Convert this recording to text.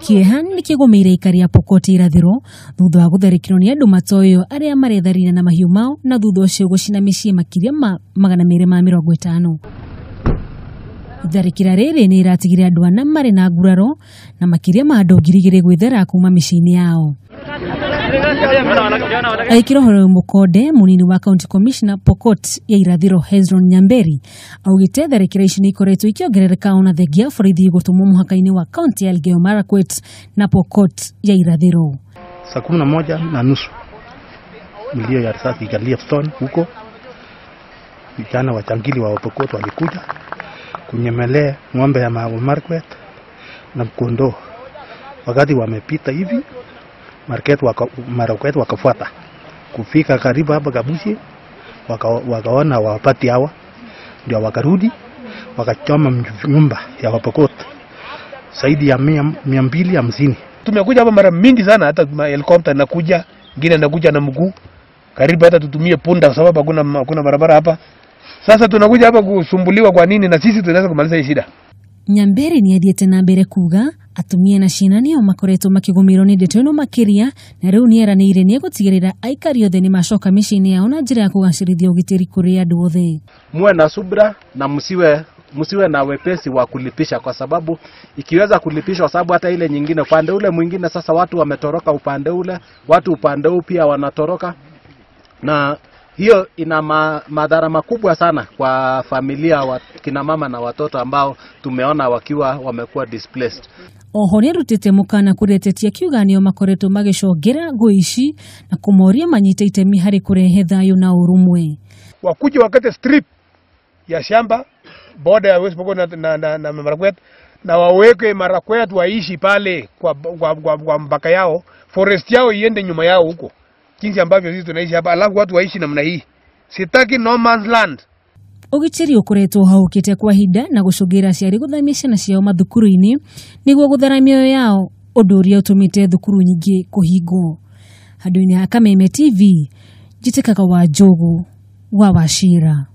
Kiehan nĩ kĩgũmĩire aikari a Pokot irathĩro thutha wa gũtharĩkĩrwo nĩ andũ matoyo arĩa maretharĩra na mahiũ mao na thutha ũcio gũcina mĩciĩ makĩria ma 250. Itharĩkĩra rĩrĩ nĩ iratigire andũ ana marĩ na nguraro na makĩria ma andũ 2,000 gwĩthera kuma mĩciĩ-inĩ yao. Aikirohoro Mukonde, munini wa County Commissioner Pokot ya irathĩro Hezron Nyamberi, augĩte tharĩkĩra ici nĩ ikoretwo ikĩongerereka ona thengia borithi gũtũmwo mũhaka-inĩ wa County ya Elgeyo Marakwet na Pokot ya irathĩro. Saa 11:30 milio ya risasi ikalia Stone huko. Vijana wachangili wa Pokot walikuja kunyemelea ng'ombe ya Marakwet na kondoo. Wakati wamepita hivi Marakwet wakafuata kufika karibu hapa Kabusi, wakaona wapati hawa, ndio wakarudi wakachoma nyumba ya Pokot zaidi ya 250. Tumekuja hapa mara mingi sana, hata helicopter inakuja, ngine inakuja na mguu, karibu hata tutumie punda kwa sababu hakuna barabara hapa. Sasa tunakuja hapa kusumbuliwa kwa nini, na sisi tunaweza kumaliza hii shida. Nyamberi ni athiĩte na mbere kuga atumia na ciana nĩo makoretwo makĩgũmĩrwo nĩ ndeto ĩno makĩria, na rĩu nĩeranĩire nĩ egũtigĩrĩra aikari othe nĩ macoka mĩciĩ-inĩ yao na njĩra ya kũgacĩrithia ũgitĩri kũrĩ andũ othe. Muwe na subra na msiwe na wepesi wa kulipisha, kwa sababu ikiweza kulipisha, kwa sababu hata ile nyingine upande ule mwingine sasa watu wametoroka upande ule, watu upande huu pia wanatoroka, na hiyo ina madhara makubwa sana kwa familia wa kina mama na watoto ambao tumeona wakiwa wamekuwa displaced. Oho nĩ rutĩte mũkana kũrĩ ateti akiuga nĩo makoretwo magĩcongera ngũĩ ici na kũmoria manyite itemi harĩ kũrehe thayũ na ũrũmwe. Wakuje wakate strip ya shamba border ya West Pokot na Marakwet, na waweke Marakwet waishi pale kwa mpaka yao, forest yao iende nyuma yao huko, jinsi ambavyo sisi tunaishi hapa, alafu watu waishi namna hii. Sitaki no man's land. Ũgitĩri ũkoretwo haũkĩte kwa hinda na gũcũngĩra aciari gũthamia ciana ciao mathukuru-inĩ nĩguo gũthara mĩoyo yao, ũndũ ũrĩa ũtũmĩte thukuru nyingĩ kũhingwo. Handũ-inĩ ha Kameme TV, Njĩtĩkaga Wanjogu wa Wachira.